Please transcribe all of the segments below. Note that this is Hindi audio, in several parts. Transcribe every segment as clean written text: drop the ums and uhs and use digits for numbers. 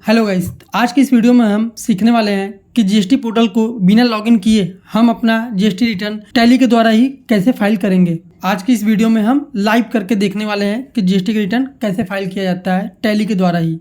हेलो गाइस, आज की इस वीडियो में हम सीखने वाले हैं कि जीएसटी पोर्टल को बिना लॉगिन किए हम अपना जीएसटी रिटर्न टैली के द्वारा ही कैसे फाइल करेंगे। आज की इस वीडियो में हम लाइव करके देखने वाले हैं कि जीएसटी का रिटर्न कैसे फाइल किया जाता है टैली के द्वारा ही।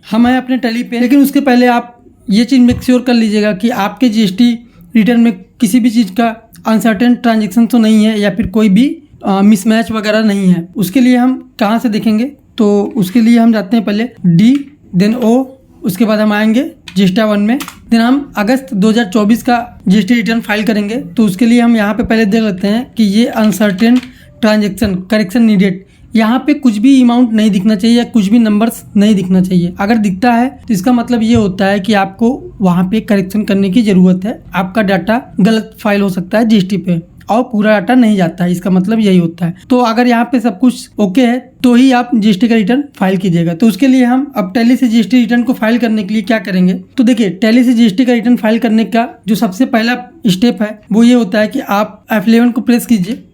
हम हैं अपने टैली पे, लेकिन उसके पहले आप ये चीज़ मेक श्योर कर लीजिएगा कि आपके जीएसटी रिटर्न में किसी भी चीज़ का अनसर्टेन ट्रांजेक्शन तो नहीं है या फिर कोई भी मिसमैच वगैरह नहीं है। उसके लिए हम कहाँ से देखेंगे, तो उसके लिए हम जाते हैं पहले डी देन ओ, उसके बाद हम आएंगे जीएसटी 1 में, देन हम अगस्त 2024 का जीएसटी रिटर्न फाइल करेंगे। तो उसके लिए हम यहाँ पे पहले देख लेते हैं कि ये अनसर्टेन ट्रांजेक्शन करेक्शन नीडेड, यहाँ पे कुछ भी अमाउंट नहीं दिखना चाहिए या कुछ भी नंबर्स नहीं दिखना चाहिए। अगर दिखता है तो इसका मतलब ये होता है कि आपको वहाँ पे करेक्शन करने की ज़रूरत है, आपका डाटा गलत फाइल हो सकता है जीएसटी पे और पूरा डाटा नहीं जाता है, इसका मतलब यही होता है। तो अगर यहाँ पे सब कुछ ओके है तो ही आप जीएसटी का रिटर्न फाइल कीजिएगा। तो उसके लिए हम अब टैली से जीएसटी रिटर्न को फाइल करने के लिए क्या करेंगे, तो देखिए टैली से जीएसटी का रिटर्न फाइल करने का जो सबसे पहला स्टेप है वो ये होता है कि आप F11 को प्रेस कीजिए।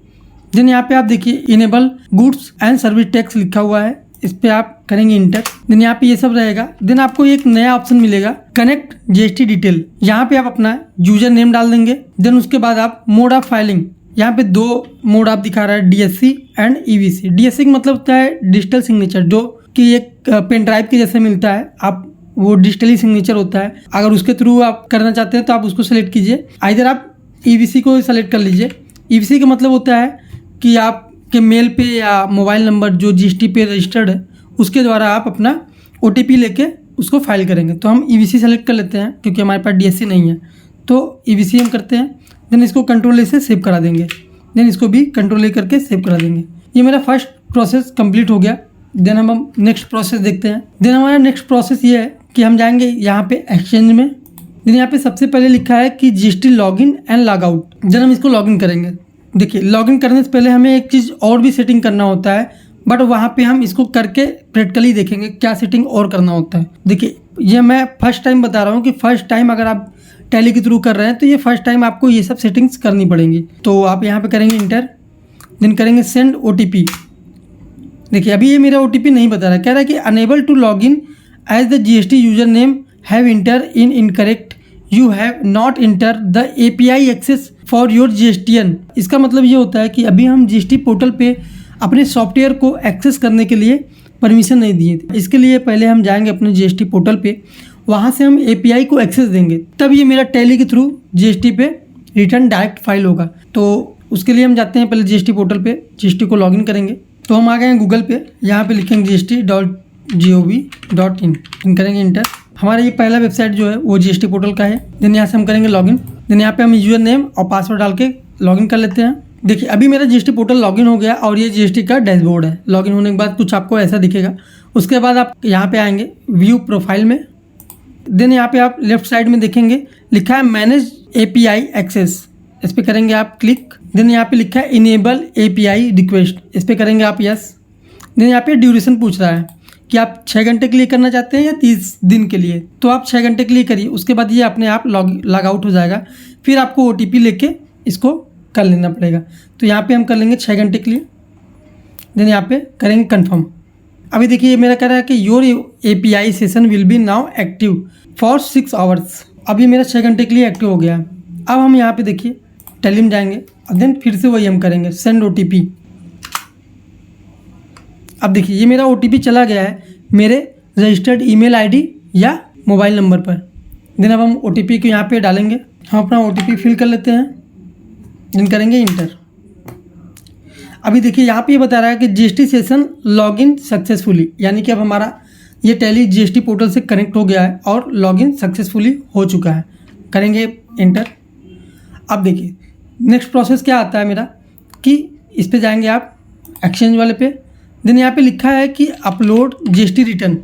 देन यहाँ पे आप देखिए enable goods and service tax लिखा हुआ है, इस पे आप करेंगे इंटर। देन यहाँ पे ये सब रहेगा। देन आपको एक नया ऑप्शन मिलेगा कनेक्ट जीएसटी डिटेल, यहाँ पे आप अपना यूजर नेम डाल देंगे। देन उसके बाद आप मोड ऑफ फाइलिंग, यहाँ पे दो मोड आप दिखा रहा है डीएससी एंड ईवीसी। डीएससी का मतलब होता है डिजिटल सिग्नेचर, जो कि एक पेन ड्राइव के जैसे मिलता है, आप वो डिजिटली सिग्नेचर होता है। अगर उसके थ्रू आप करना चाहते हैं तो आप उसको सेलेक्ट कीजिए, इधर आप ईवीसी को सेलेक्ट कर लीजिए। ईवीसी का मतलब होता है कि आपके मेल पे या मोबाइल नंबर जो जीएसटी पे रजिस्टर्ड है उसके द्वारा आप अपना ओटीपी लेके उसको फाइल करेंगे। तो हम ईवीसी सेलेक्ट कर लेते हैं क्योंकि हमारे पास डीएससी नहीं है, तो ईवीसी हम करते हैं। देन इसको कंट्रोल ए से सेव करा देंगे, देन इसको भी कंट्रोल ए करके सेव करा देंगे। ये मेरा फर्स्ट प्रोसेस कंप्लीट हो गया। देन हम नेक्स्ट प्रोसेस देखते हैं। देन हमारा नेक्स्ट प्रोसेस ये है कि हम जाएंगे यहाँ पे एक्सचेंज में। देन यहाँ पे सबसे पहले लिखा है कि GST login and log out. Then हम इसको लॉगिन करेंगे। देखिए लॉगिन करने से पहले हमें एक चीज़ और भी सेटिंग करना होता है, बट वहाँ पे हम इसको करके प्रैक्टिकली देखेंगे क्या सेटिंग और करना होता है। देखिए ये मैं फर्स्ट टाइम बता रहा हूँ कि फर्स्ट टाइम अगर आप टैली के थ्रू कर रहे हैं तो ये फर्स्ट टाइम आपको ये सब सेटिंग्स करनी पड़ेंगी। तो आप यहाँ पे करेंगे इंटर, देन करेंगे सेंड ओटीपी। देखिए अभी ये मेरा ओटीपी नहीं बता रहा, कह रहा है कि unable to log in as the GST user name have enter in incorrect, you have not enter the API access for your GSTN. इसका मतलब ये होता है कि अभी हम जीएसटी पोर्टल पे अपने सॉफ्टवेयर को एक्सेस करने के लिए परमिशन नहीं दिए थे। इसके लिए पहले हम जाएंगे अपने जीएसटी पोर्टल पे, वहाँ से हम एपीआई को एक्सेस देंगे, तब ये मेरा टैली के थ्रू जीएसटी पे रिटर्न डायरेक्ट फाइल होगा। तो उसके लिए हम जाते हैं पहले जीएसटी पोर्टल पे, जीएसटी को लॉगिन करेंगे। तो हम आ गए हैं गूगल पे, यहाँ पे लिखेंगे gst.gov.in, करेंगे इंटर। हमारा ये पहला वेबसाइट जो है वो जीएसटी पोर्टल का है। देन यहाँ से हम करेंगे लॉगिन। देन यहाँ पे हम यूजर नेम और पासवर्ड डाल के लॉगिन कर लेते हैं। देखिए अभी मेरा जीएसटी पोर्टल लॉगिन हो गया और ये जीएसटी का डैशबोर्ड है। लॉगिन होने के बाद कुछ आपको ऐसा दिखेगा। उसके बाद आप यहाँ पे आएंगे व्यू प्रोफाइल में। देन यहाँ पे आप लेफ्ट साइड में देखेंगे लिखा है मैनेज एपीआई एक्सेस, इस पे करेंगे आप क्लिक। देन यहाँ पे लिखा है इनेबल एपीआई रिक्वेस्ट, इस पे करेंगे आप यस। देन यहाँ पे ड्यूरेशन पूछ रहा है कि आप 6 घंटे के लिए करना चाहते हैं या 30 दिन के लिए, तो आप 6 घंटे के लिए करिए। उसके बाद ये अपने आप लॉग आउट हो जाएगा, फिर आपको ओटीपी लेके इसको कर लेना पड़ेगा। तो यहाँ पे हम कर लेंगे 6 घंटे के लिए। देन यहाँ पे करेंगे कन्फर्म। अभी देखिए ये मेरा कह रहा है कि your API session will be now active for 6 hours. अभी मेरा 6 घंटे के लिए एक्टिव हो गया। अब हम यहाँ पे देखिए टैली में जाएंगे और देन फिर से वही हम करेंगे सेंड ओटीपी। अब देखिए ये मेरा ओटीपी चला गया है मेरे रजिस्टर्ड ईमेल आईडी या मोबाइल नंबर पर। देन अब हम ओटीपी को यहाँ पे डालेंगे। हम अपना ओटीपी फिल कर लेते हैं, देन करेंगे इंटर। अभी देखिए यहाँ पे ये बता रहा है कि जीएसटी सेशन लॉगिन सक्सेसफुली, यानी कि अब हमारा ये टैली जीएसटी पोर्टल से कनेक्ट हो गया है और लॉगिन सक्सेसफुली हो चुका है। करेंगे इंटर। अब देखिए नेक्स्ट प्रोसेस क्या आता है मेरा कि इस पे जाएंगे आप एक्सचेंज वाले पे। देन यहाँ पे लिखा है कि अपलोड जीएसटी रिटर्न,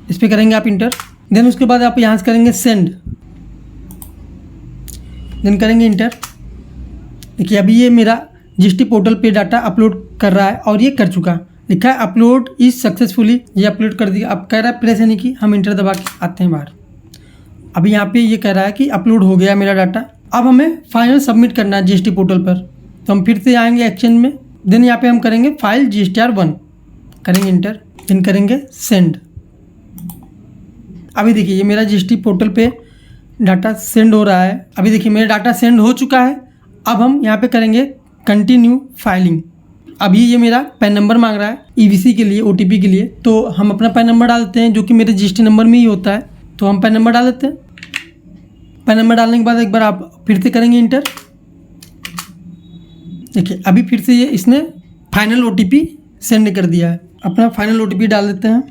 इस पे करेंगे आप इंटर। देन उसके बाद आप यहाँ से करेंगे सेंड, देन करेंगे इंटर। देखिए अभी ये मेरा जीएसटी पोर्टल पे डाटा अपलोड कर रहा है और ये कर चुका। लिखा है अपलोड इज सक्सेसफुली, ये अपलोड कर दिया। अब कह रहा है प्रेस यानी कि हम इंटर दबा के आते हैं बाहर। अभी यहाँ पे ये कह रहा है कि अपलोड हो गया मेरा डाटा। अब हमें फाइनल सबमिट करना है जीएसटी पोर्टल पर। तो हम फिर से आएंगे एक्सचेंज में, देन यहाँ पे हम करेंगे फाइल GSTR1, करेंगे इंटर, देन करेंगे सेंड। अभी देखिए ये मेरा GST पोर्टल पे डाटा सेंड हो रहा है। अभी देखिए मेरा डाटा सेंड हो चुका है। अब हम यहाँ पे करेंगे कंटिन्यू फाइलिंग। अभी ये मेरा पैन नंबर मांग रहा है EVC के लिए, OTP के लिए, तो हम अपना पैन नंबर डालते हैं जो कि मेरे GST नंबर में ही होता है। तो हम पैन नंबर डाल देते हैं। पैन नंबर डालने के बाद एक बार आप फिर से करेंगे इंटर। देखिए अभी फिर से ये इसने फाइनल OTP सेंड कर दिया है। अपना फाइनल OTP डाल देते हैं,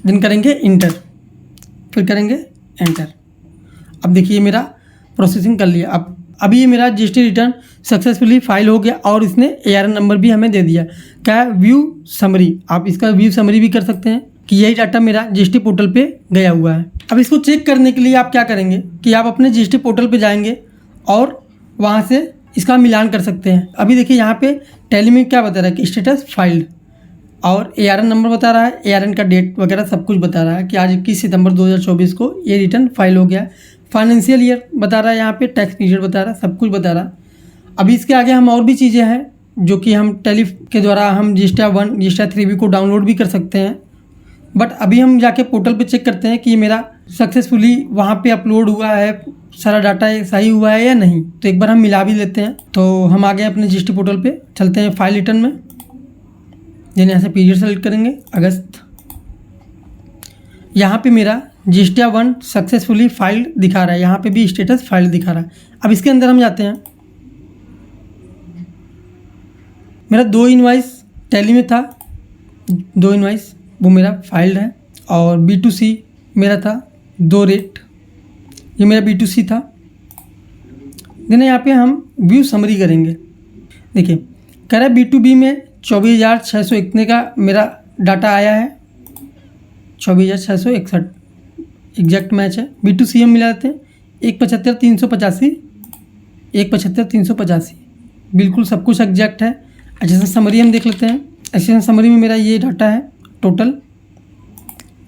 देन करेंगे इंटर, फिर करेंगे एंटर। अब देखिए मेरा प्रोसेसिंग कर लिया। अब अभी ये मेरा GST रिटर्न सक्सेसफुली फाइल हो गया और इसने ARN नंबर भी हमें दे दिया। क्या है, व्यू समरी। आप इसका व्यू समरी भी कर सकते हैं कि यही डाटा मेरा GST पोर्टल पे गया हुआ है। अब इसको चेक करने के लिए आप क्या करेंगे कि आप अपने GST पोर्टल पे जाएंगे और वहाँ से इसका मिलान कर सकते हैं। अभी देखिए यहाँ पे टैली में क्या बता रहा है कि स्टेटस फाइल्ड, और ARN नंबर बता रहा है, ARN का डेट वगैरह सब कुछ बता रहा है कि आज 21 सितंबर 2024 को ये रिटर्न फाइल हो गया। फाइनेंशियल ईयर बता रहा है, यहाँ पे टैक्स पीरियड बता रहा है, सब कुछ बता रहा है। अभी इसके आगे हम और भी चीज़ें हैं जो कि हम टैली के द्वारा हम GSTR1 GSTR3B को डाउनलोड भी कर सकते हैं। बट अभी हम जाके पोर्टल पे चेक करते हैं कि मेरा सक्सेसफुली वहाँ पे अपलोड हुआ है, सारा डाटा सही हुआ है या नहीं। तो एक बार हम मिला भी लेते हैं। तो हम आ गए अपने GST पोर्टल पे, चलते हैं फाइल रिटर्न में। देन यहाँ से पीरियड सेलेक्ट करेंगे अगस्त। यहाँ पे मेरा GSTR1 सक्सेसफुली फाइल दिखा रहा है, यहाँ पे भी स्टेटस फाइल दिखा रहा है। अब इसके अंदर हम जाते हैं। मेरा 2 इनवाइस टैली में था, 2 इनवाइस वो मेरा फाइल्ड है, और B2C मेरा था 2 रेट, ये मेरा B2C था। देन यहाँ पे हम व्यू समरी करेंगे। देखिए कह रहा है B2B में 24,600 इतने का मेरा डाटा आया है, 24,661 एग्जैक्ट मैच है। B2C हम मिलाते हैं 175,385, 175,385 बिल्कुल सब कुछ एग्जैक्ट है। एचएसएन समरी हम देख लेते हैं। एचएसएन समरी में मेरा ये डाटा है टोटल।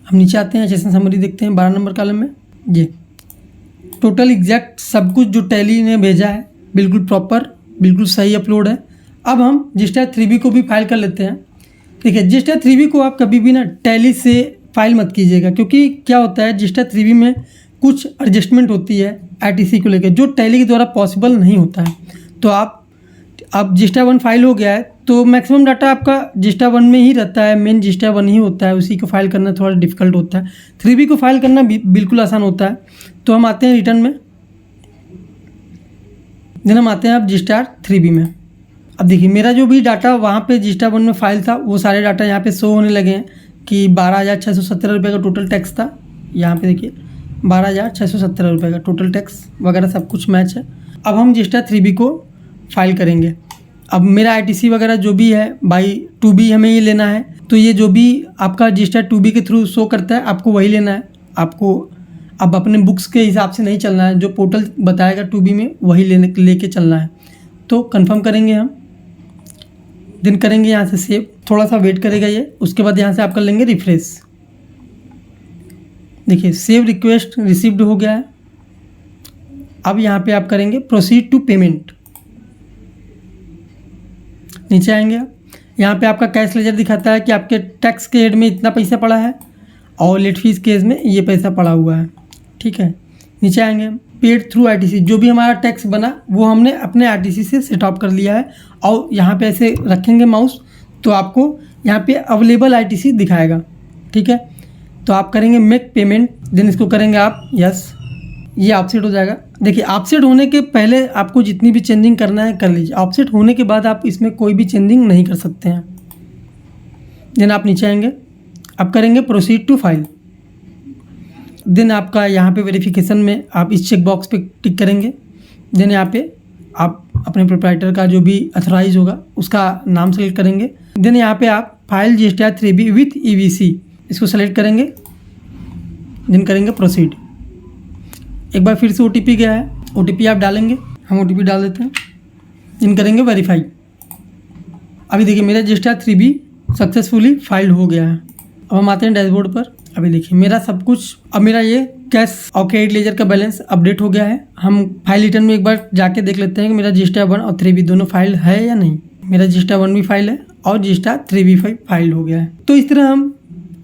हम नीचे आते हैं, एचएसएन समरी देखते हैं 12 नंबर कॉलम में, ये टोटल एग्जैक्ट सब कुछ जो टैली ने भेजा है बिल्कुल प्रॉपर, बिल्कुल सही अपलोड है। अब हम GSTR3B को भी फाइल कर लेते हैं। देखिए GSTR3B को आप कभी भी ना टैली से फाइल मत कीजिएगा, क्योंकि क्या होता है GSTR3B में कुछ एडजस्टमेंट होती है ITC को लेकर जो टैली के द्वारा पॉसिबल नहीं होता है। तो आप GSTR1 फाइल हो गया है तो मैक्सिमम डाटा आपका GSTR1 में ही रहता है, मेन GSTR1 ही होता है, उसी को फाइल करना थोड़ा डिफिकल्ट होता है। 3B को फाइल करना बिल्कुल आसान होता है। तो हम आते हैं रिटर्न में, देन हम आते हैं अब GSTR3B में। अब देखिए मेरा जो भी डाटा वहाँ पे GSTR1 में फाइल था वो सारे डाटा यहाँ पे शो होने लगे हैं कि 12,617 रुपये का टोटल टैक्स था। यहाँ पे देखिए 12,617 रुपये का टोटल टैक्स वगैरह सब कुछ मैच है। अब हम GSTR3B को फाइल करेंगे। अब मेरा ITC वगैरह जो भी है बाई 2B हमें ये लेना है, तो ये जो भी आपका GSTR2B के थ्रू शो करता है आपको वही लेना है। आपको अब अपने बुक्स के हिसाब से नहीं चलना है, जो पोर्टल बताएगा 2B में वही लेके चलना है। तो कंफर्म करेंगे हम, देन करेंगे यहाँ से सेव, थोड़ा सा वेट करेगा ये, उसके बाद यहाँ से आप कर लेंगे रिफ्रेश। देखिए सेव रिक्वेस्ट रिसीव्ड हो गया है। अब यहाँ पे आप करेंगे प्रोसीड टू पेमेंट। नीचे आएंगे, यहाँ पे आपका कैश लेजर दिखाता है कि आपके टैक्स के हेड में इतना पैसा पड़ा है और लेट फीस केस में ये पैसा पड़ा हुआ है। ठीक है, नीचे आएंगे, पेड थ्रू ITC, जो भी हमारा टैक्स बना वो हमने अपने ITC से सेट अप कर लिया है। और यहाँ पे ऐसे रखेंगे माउस तो आपको यहाँ पे अवेलेबल ITC दिखाएगा। ठीक है, तो आप करेंगे मेक पेमेंट, देन इसको करेंगे आप यस, ये ऑफसेट हो जाएगा। देखिए ऑफसेट होने के पहले आपको जितनी भी चेंजिंग करना है कर लीजिए, ऑफसेट होने के बाद आप इसमें कोई भी चेंजिंग नहीं कर सकते हैं। देन आप नीचे आएंगे, आप करेंगे प्रोसीड टू फाइल, देन आपका यहाँ पे वेरिफिकेशन में आप इस चेक बॉक्स पे टिक करेंगे। देन यहाँ पे आप अपने प्रोप्राइटर का जो भी अथोराइज होगा उसका नाम सेलेक्ट करेंगे। देन यहाँ पे आप फाइल GSTR3B विथ EVC इसको सेलेक्ट करेंगे, देन करेंगे प्रोसीड। एक बार फिर से OTP गया है, OTP आप डालेंगे, हम OTP डाल देते हैं, देन करेंगे वेरीफाई। अभी देखिए मेरा GSTR3B सक्सेसफुली फाइल्ड हो गया है। अब हम आते हैं डैशबोर्ड पर। अभी देखिए मेरा सब कुछ, अब मेरा ये कैश और क्रेडिट लेजर का बैलेंस अपडेट हो गया है। हम फाइल रिटर्न में एक बार जाके देख लेते हैं कि मेरा GSTR1 और 3B दोनों फाइल है या नहीं। मेरा जिस्टा 1 भी फाइल है और जिस्टा 3 भी फाइल हो गया है। तो इस तरह हम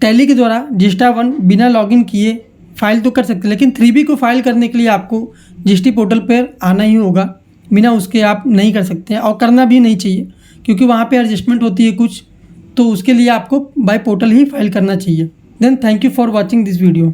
टैली के द्वारा जिस्टा 1 बिना लॉगिन किए फाइल तो कर सकते हैं, लेकिन 3B को फाइल करने के लिए आपको जीएसटी पोर्टल पर आना ही होगा। बिना उसके आप नहीं कर सकते हैं और करना भी नहीं चाहिए, क्योंकि वहाँ पे एडजस्टमेंट होती है कुछ, तो उसके लिए आपको बाय पोर्टल ही फाइल करना चाहिए। Then thank you for watching this video.